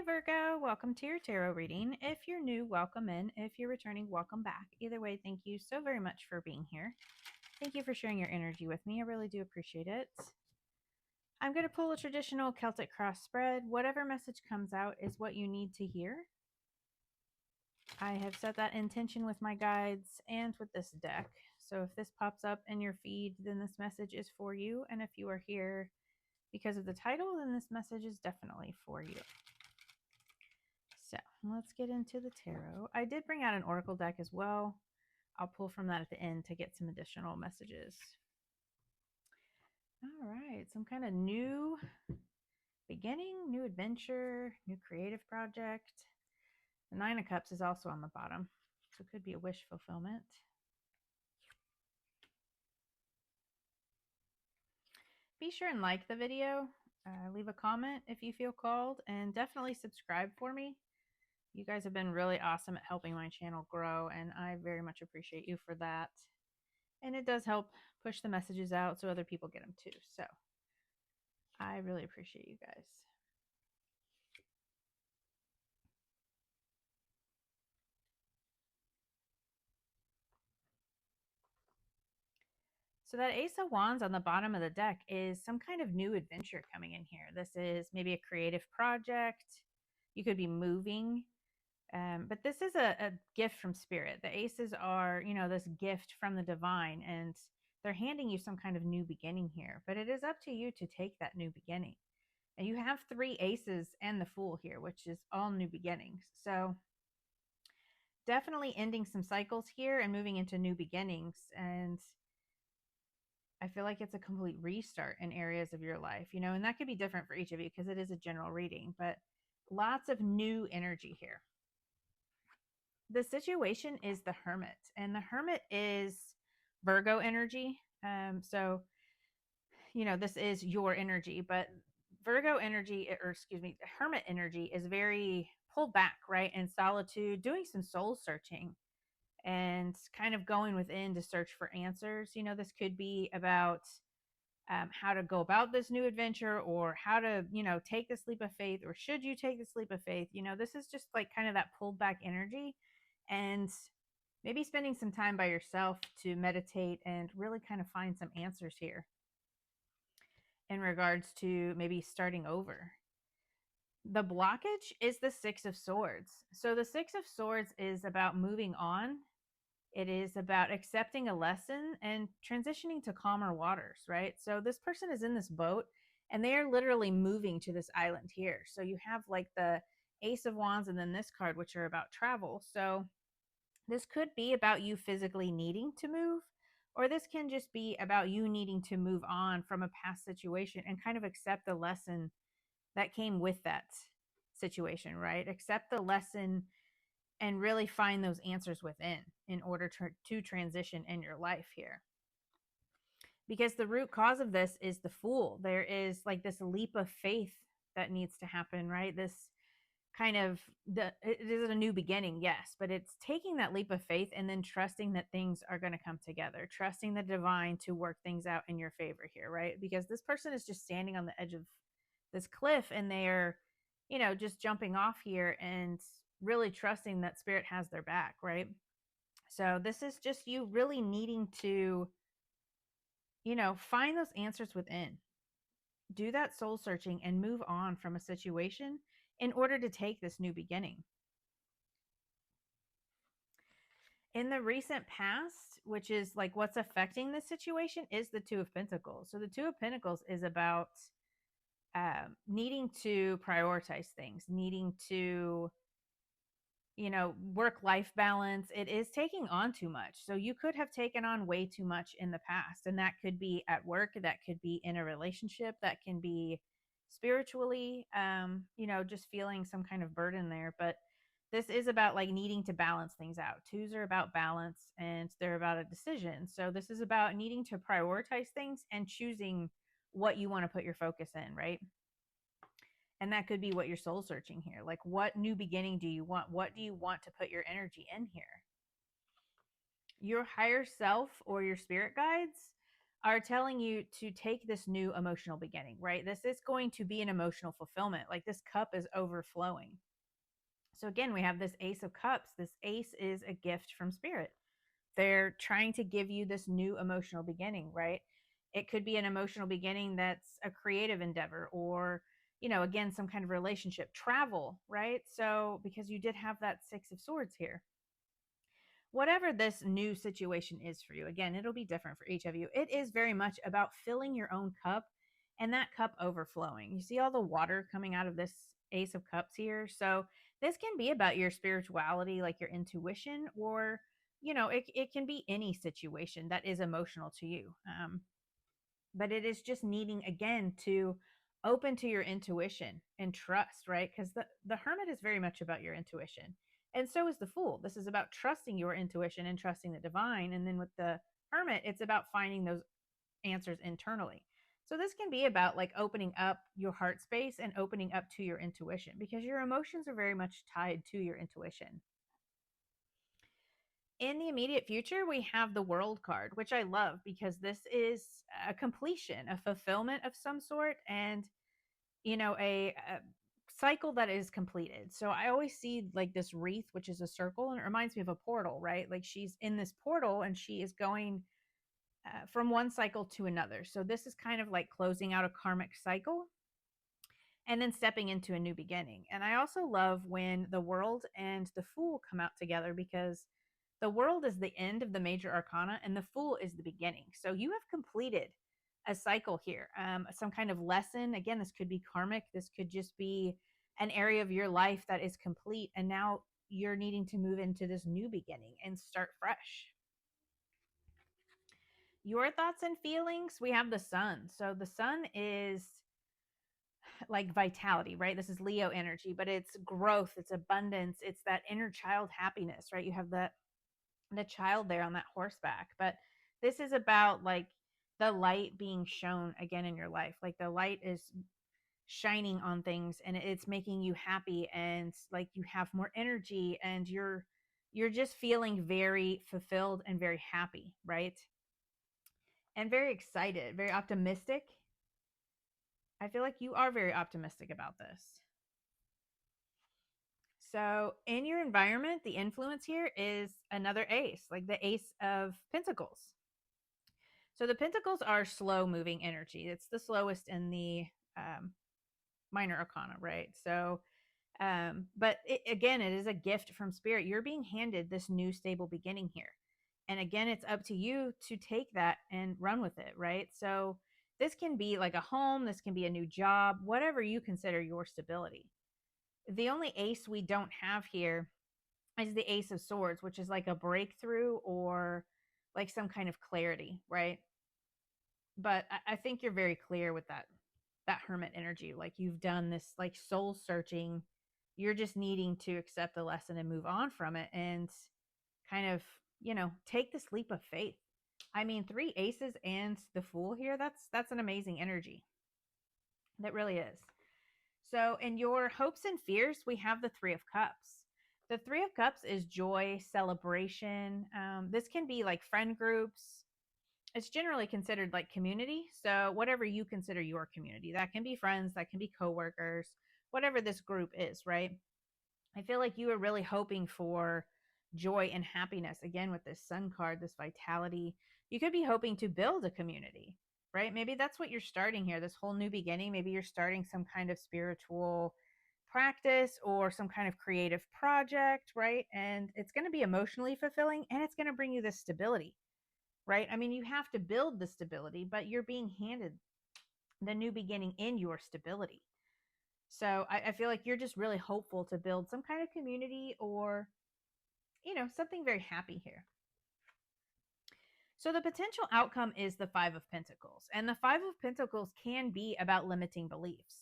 Hi Virgo, welcome to your tarot reading. If you're new, welcome in. If you're returning, welcome back. Either way, thank you so very much for being here. Thank you for sharing your energy with me. I really do appreciate it. I'm going to pull a traditional Celtic cross spread. Whatever message comes out is what you need to hear. I have set that intention with my guides and with this deck. So if this pops up in your feed, then this message is for you. And if you are here because of the title, then this message is definitely for you. So let's get into the tarot. I did bring out an oracle deck as well. I'll pull from that at the end to get some additional messages. All right, some kind of new beginning, new adventure, new creative project. The Nine of Cups is also on the bottom, so it could be a wish fulfillment. Be sure and like the video, leave a comment if you feel called, and definitely subscribe for me. You guys have been really awesome at helping my channel grow, and I very much appreciate you for that. And it does help push the messages out so other people get them too. So I really appreciate you guys. So that Ace of Wands on the bottom of the deck is some kind of new adventure coming in here. This is maybe a creative project. You could be moving. But this is a gift from Spirit. The aces are, this gift from the divine, and they're handing you some kind of new beginning here. But it is up to you to take that new beginning. And you have 3 aces and the Fool here, which is all new beginnings. So definitely ending some cycles here and moving into new beginnings. And I feel like it's a complete restart in areas of your life, and that could be different for each of you because it is a general reading, but lots of new energy here. The situation is the Hermit, and the Hermit is Virgo energy. So, this is your energy, but Virgo energy, or excuse me, Hermit energy is very pulled back, right? In solitude, doing some soul searching and kind of going within to search for answers. This could be about how to go about this new adventure, or how to, take this leap of faith, or should you take this leap of faith? This is just like kind of that pulled back energy, and maybe spending some time by yourself to meditate and really kind of find some answers here in regards to maybe starting over. The blockage is the Six of Swords. So the Six of Swords is about moving on. It is about accepting a lesson and transitioning to calmer waters, right? So this person is in this boat and they are literally moving to this island here. So you have like the Ace of Wands and then this card, which are about travel. So this could be about you physically needing to move, or this can just be about you needing to move on from a past situation and kind of accept the lesson that came with that situation, right? Accept the lesson and really find those answers within in order to transition in your life here. Because the root cause of this is the Fool. There is like this leap of faith that needs to happen, right? This kind of, it is a new beginning, yes, but it's taking that leap of faith and then trusting that things are going to come together, trusting the divine to work things out in your favor here, right? Because this person is just standing on the edge of this cliff and they're, just jumping off here and really trusting that Spirit has their back, right? So this is just you really needing to, find those answers within. Do that soul searching and move on from a situation in order to take this new beginning. In the recent past, which is like what's affecting this situation, is the Two of Pentacles. So the Two of Pentacles is about needing to prioritize things, needing to, work-life balance. It is taking on too much. So you could have taken on way too much in the past. And that could be at work, that could be in a relationship, that can be spiritually, just feeling some kind of burden there. But this is about like needing to balance things out. Twos are about balance and they're about a decision. So this is about needing to prioritize things and choosing what you want to put your focus in, right? And that could be what you're soul searching here. Like, what new beginning do you want? What do you want to put your energy in here? Your higher self or your spirit guides are telling you to take this new emotional beginning, right? This is going to be an emotional fulfillment. Like this cup is overflowing. So again, we have this Ace of Cups. This ace is a gift from spirit. They're trying to give you this new emotional beginning, right? It could be an emotional beginning that's a creative endeavor, or, again, some kind of relationship, travel, right? So, because you did have that Six of Swords here, whatever this new situation is for you, again, it'll be different for each of you. It is very much about filling your own cup and that cup overflowing. You see all the water coming out of this Ace of Cups here. So this can be about your spirituality, like your intuition, or, it can be any situation that is emotional to you. But it is just needing, again, to open to your intuition and trust, right? Because the hermit is very much about your intuition, and so is the fool. This is about trusting your intuition and trusting the divine. And then with the hermit, it's about finding those answers internally. So this can be about like opening up your heart space and opening up to your intuition, because your emotions are very much tied to your intuition. In the immediate future, we have the World card, which I love because this is a completion, a fulfillment of some sort, and a cycle that is completed. So I always see like this wreath, which is a circle, and it reminds me of a portal, right? Like she's in this portal and she is going from one cycle to another. So this is kind of like closing out a karmic cycle and then stepping into a new beginning. And I also love when the World and the Fool come out together, because the World is the end of the major arcana and the Fool is the beginning. So you have completed a cycle here, some kind of lesson. Again, this could be karmic. This could just be an area of your life that is complete. And now you're needing to move into this new beginning and start fresh. Your thoughts and feelings, we have the Sun. So the Sun is like vitality, right? This is Leo energy, but it's growth, it's abundance, it's that inner child happiness, right? You have the child there on that horseback. But this is about like the light being shown again in your life. Like the light is shining on things and it's making you happy, and like you have more energy, and you're just feeling very fulfilled and very happy, right? And very excited, very optimistic. I feel like you are very optimistic about this. So, in your environment, the influence here is another ace, like the Ace of Pentacles. So, the Pentacles are slow moving energy. It's the slowest in the um, minor arcana, right? So, but again, it is a gift from spirit. You're being handed this new stable beginning here. And again, it's up to you to take that and run with it, right? So, this can be like a home, this can be a new job, whatever you consider your stability. The only ace we don't have here is the Ace of Swords, which is like a breakthrough or like some kind of clarity, right? But I think you're very clear with that hermit energy. Like you've done this like soul searching. You're just needing to accept the lesson and move on from it and kind of, take this leap of faith. I mean, three aces and the Fool here, that's an amazing energy. That really is. So, in your hopes and fears, we have the Three of Cups. The Three of Cups is joy, celebration. This can be like friend groups. It's generally considered like community. So, whatever you consider your community, that can be friends, that can be coworkers, whatever this group is, right? I feel like you are really hoping for joy and happiness. Again, with this Sun card, this vitality, you could be hoping to build a community, right? Maybe that's what you're starting here, this whole new beginning. Maybe you're starting some kind of spiritual practice or some kind of creative project, right? And it's going to be emotionally fulfilling and it's going to bring you this stability, right? I mean, you have to build the stability, but you're being handed the new beginning in your stability. So I feel like you're just really hopeful to build some kind of community or, something very happy here. So the potential outcome is the Five of Pentacles. And the Five of Pentacles can be about limiting beliefs.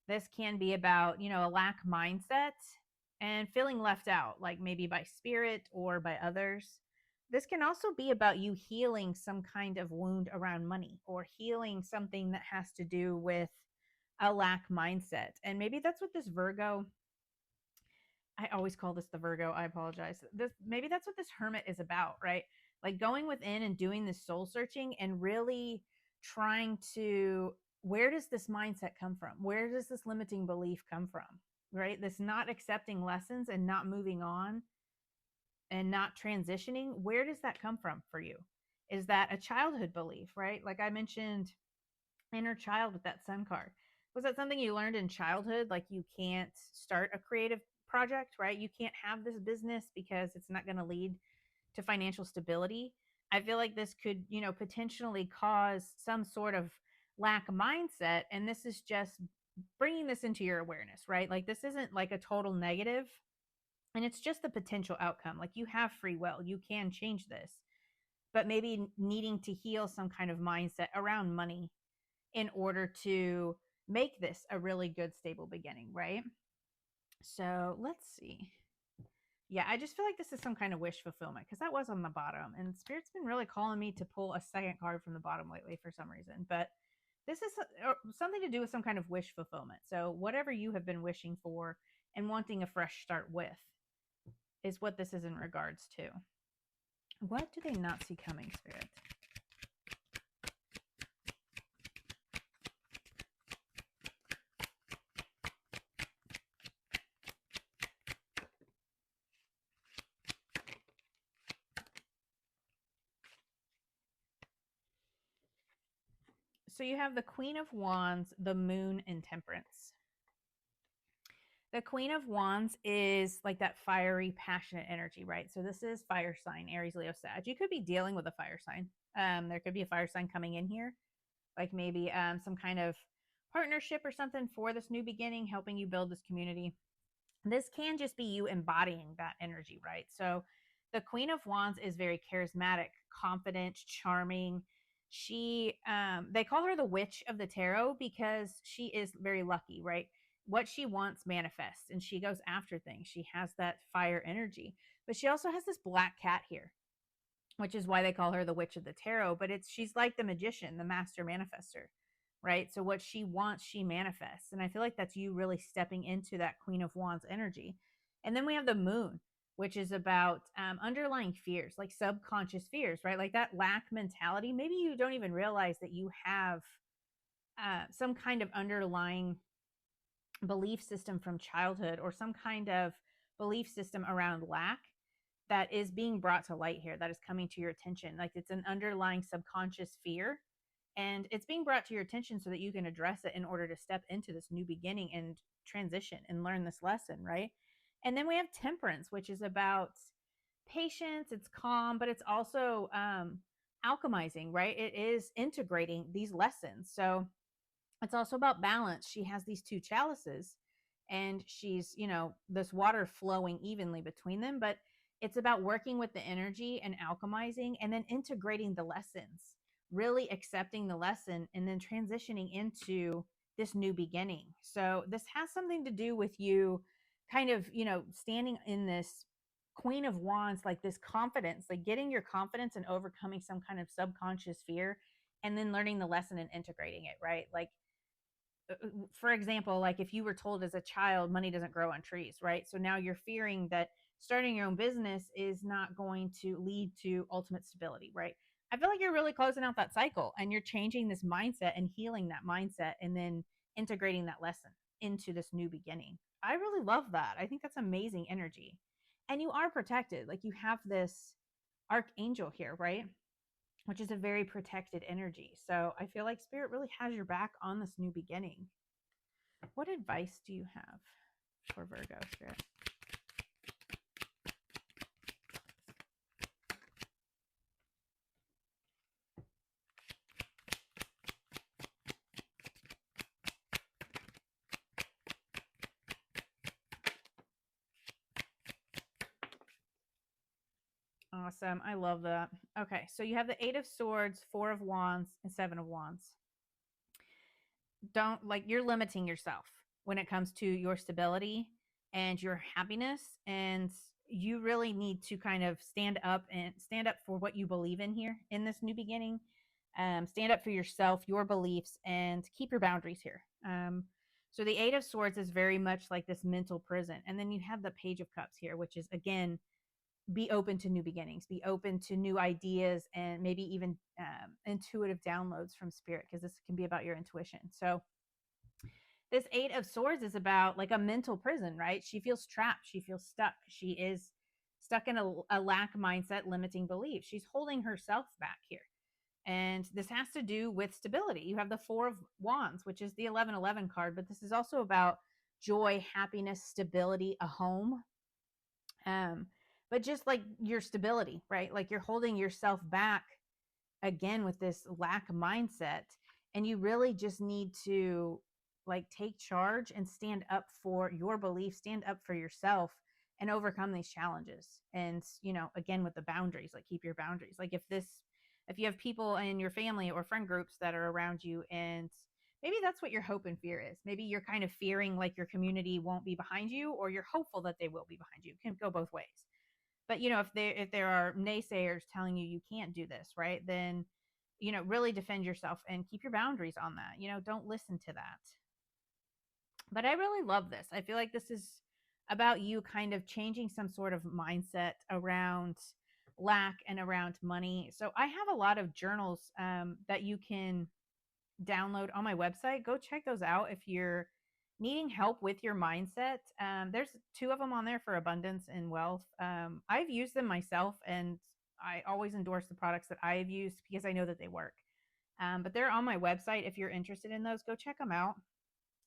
This can be about, a lack mindset and feeling left out, like maybe by spirit or by others. This can also be about you healing some kind of wound around money or healing something that has to do with a lack mindset. And maybe that's what this Virgo, I always call this the Virgo, I apologize. Maybe that's what this hermit is about, right? like going within and doing this soul searching and really trying to, where does this mindset come from? Where does this limiting belief come from? Right? This not accepting lessons and not moving on and not transitioning. Where does that come from for you? Is that a childhood belief, right? Like I mentioned, inner child with that sun card. Was that something you learned in childhood? Like you can't start a creative project, right? You can't have this business because it's not going to lead to financial stability. I feel like this could, potentially cause some sort of lack mindset. And this is just bringing this into your awareness, right? Like this isn't like a total negative, and it's just the potential outcome. Like you have free will, you can change this, but maybe needing to heal some kind of mindset around money in order to make this a really good, stable beginning, right? So let's see. Yeah, I just feel like this is some kind of wish fulfillment because that was on the bottom. And Spirit's been really calling me to pull a second card from the bottom lately for some reason. But this is something to do with some kind of wish fulfillment. So, whatever you have been wishing for and wanting a fresh start with is what this is in regards to. What do they not see coming, Spirit? So you have the Queen of Wands, the Moon, and Temperance. The Queen of Wands is like that fiery, passionate energy, right? So this is fire sign, Aries, Leo, Sag. You could be dealing with a fire sign. There could be a fire sign coming in here, like maybe some kind of partnership or something for this new beginning, helping you build this community. This can just be you embodying that energy, right? So the Queen of Wands is very charismatic, confident, charming. She they call her the witch of the tarot because she is very lucky, right? What she wants manifests and she goes after things. She has that fire energy. But she also has this black cat here, which is why they call her the witch of the tarot. But she's like the magician, the master manifester, right? So what she wants, she manifests. And I feel like that's you really stepping into that Queen of Wands energy. And then we have the moon, which is about underlying fears, like subconscious fears, right? Like that lack mentality. Maybe you don't even realize that you have some kind of underlying belief system from childhood or some kind of belief system around lack that is being brought to light here, that is coming to your attention. Like it's an underlying subconscious fear and it's being brought to your attention so that you can address it in order to step into this new beginning and transition and learn this lesson, right? And then we have Temperance, which is about patience. It's calm, but it's also alchemizing, right? It is integrating these lessons. So it's also about balance. She has these two chalices and she's, this water flowing evenly between them, but it's about working with the energy and alchemizing and then integrating the lessons, really accepting the lesson and then transitioning into this new beginning. So this has something to do with you kind of, standing in this Queen of Wands, like this confidence, like getting your confidence and overcoming some kind of subconscious fear and then learning the lesson and integrating it, right? Like for example, like if you were told as a child, money doesn't grow on trees, right? So now you're fearing that starting your own business is not going to lead to ultimate stability, right? I feel like you're really closing out that cycle and you're changing this mindset and healing that mindset and then integrating that lesson into this new beginning. I really love that. I think that's amazing energy. And you are protected. Like you have this archangel here, right? Which is a very protected energy. So I feel like Spirit really has your back on this new beginning. What advice do you have for Virgo, Spirit? Awesome. I love that. Okay, so you have the Eight of Swords, Four of Wands, and Seven of Wands. Don't, like, you're limiting yourself when it comes to your stability and your happiness. And you really need to kind of stand up for what you believe in here in this new beginning. Stand up for yourself, your beliefs, and keep your boundaries here. So the Eight of Swords is very much like this mental prison. And then you have the Page of Cups here, which is, again, be open to new beginnings, be open to new ideas, and maybe even intuitive downloads from spirit, because this can be about your intuition. So this Eight of Swords is about like a mental prison, right? She feels trapped. She feels stuck. She is stuck in a lack mindset, limiting beliefs. She's holding herself back here. And this has to do with stability. You have the Four of Wands, which is the 1111 card, but this is also about joy, happiness, stability, a home. Um, but just like your stability, right? Like you're holding yourself back again with this lack mindset, and you really just need to like take charge and stand up for your beliefs, stand up for yourself, and overcome these challenges. And again, with the boundaries, like keep your boundaries. Like if you have people in your family or friend groups that are around you, and maybe that's what your hope and fear is. Maybe you're kind of fearing like your community won't be behind you, or you're hopeful that they will be behind you. It can go both ways. But if there are naysayers telling you can't do this, right, then really defend yourself and keep your boundaries on that. Don't listen to that. But I really love this. I feel like this is about you kind of changing some sort of mindset around lack and around money. So I have a lot of journals that you can download on my website. Go check those out if you're needing help with your mindset. There's two of them on there for abundance and wealth. I've used them myself, and I always endorse the products that I have used because I know that they work. But they're on my website. If you're interested in those, go check them out.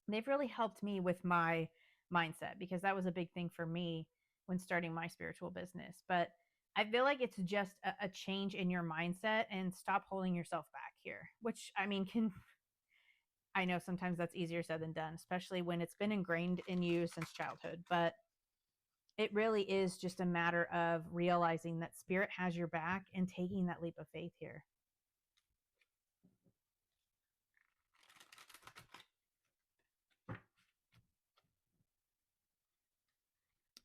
They've really helped me with my mindset, because that was a big thing for me when starting my spiritual business. But I feel like it's just a change in your mindset, and stop holding yourself back here, which I mean, I know sometimes that's easier said than done, especially when it's been ingrained in you since childhood. But it really is just a matter of realizing that spirit has your back and taking that leap of faith here.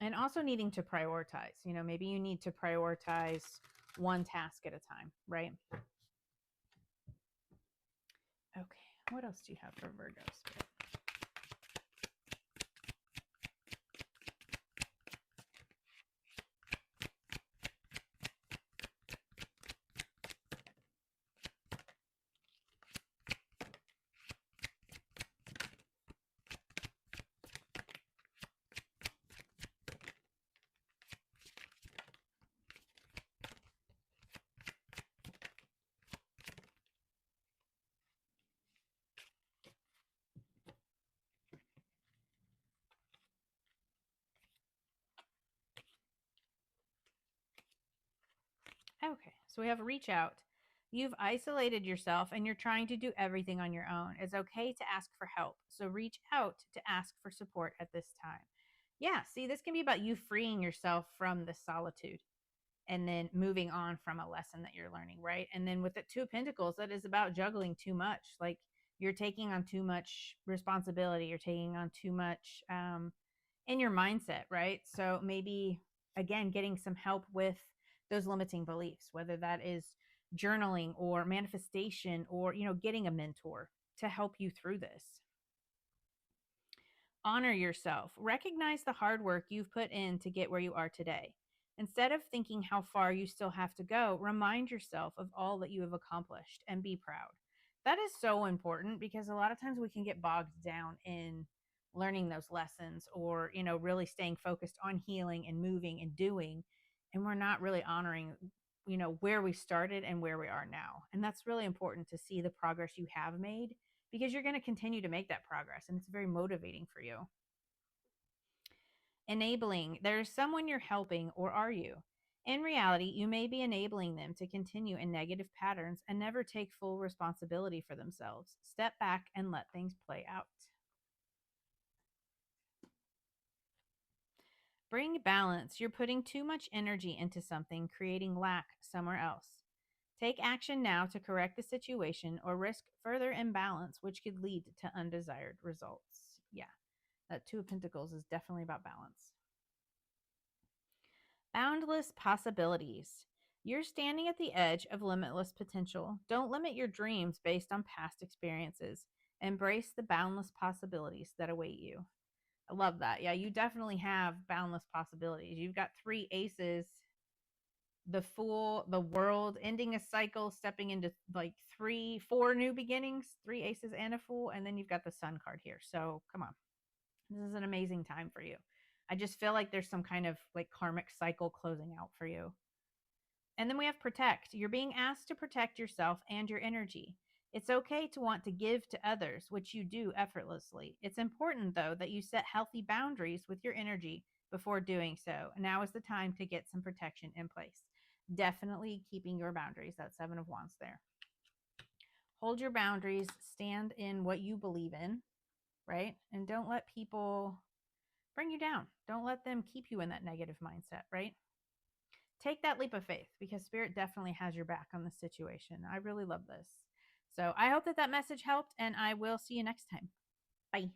And also needing to prioritize. Maybe you need to prioritize one task at a time, right? Okay, what else do you have for Virgos? Okay, so we have reach out. You've isolated yourself and you're trying to do everything on your own. It's okay to ask for help. So reach out to ask for support at this time. Yeah, see, this can be about you freeing yourself from the solitude and then moving on from a lesson that you're learning, right? And then with the Two of Pentacles, that is about juggling too much. Like you're taking on too much responsibility, you're taking on too much in your mindset, right? So maybe again, getting some help with those limiting beliefs, whether that is journaling or manifestation, or getting a mentor to help you through this. Honor yourself. Recognize the hard work you've put in to get where you are today. Instead of thinking how far you still have to go, remind yourself of all that you have accomplished and be proud. That is so important, because a lot of times we can get bogged down in learning those lessons, or really staying focused on healing and moving and doing, and we're not really honoring where we started and where we are now. And that's really important, to see the progress you have made, because you're going to continue to make that progress, and it's very motivating for you. Enabling. There's someone you're helping, or are you? In reality, you may be enabling them to continue in negative patterns and never take full responsibility for themselves. Step back and let things play out. Bring balance. You're putting too much energy into something, creating lack somewhere else. Take action now to correct the situation, or risk further imbalance, which could lead to undesired results. Yeah, that Two of Pentacles is definitely about balance. Boundless possibilities. You're standing at the edge of limitless potential. Don't limit your dreams based on past experiences. Embrace the boundless possibilities that await you. I love that. Yeah, you definitely have boundless possibilities. You've got three aces the Fool, the World, ending a cycle, stepping into like 4 new beginnings, 3 aces and a Fool, and then you've got the Sun card here. So come on, this is an amazing time for you. I just feel like there's some kind of like karmic cycle closing out for you. And then we have protect. You're being asked to protect yourself and your energy. It's okay to want to give to others, which you do effortlessly. It's important, though, that you set healthy boundaries with your energy before doing so. Now is the time to get some protection in place. Definitely keeping your boundaries. That 7 of Wands there. Hold your boundaries, stand in what you believe in, right? And don't let people bring you down. Don't let them keep you in that negative mindset, right? Take that leap of faith because Spirit definitely has your back on this situation. I really love this. So I hope that that message helped, and I will see you next time. Bye.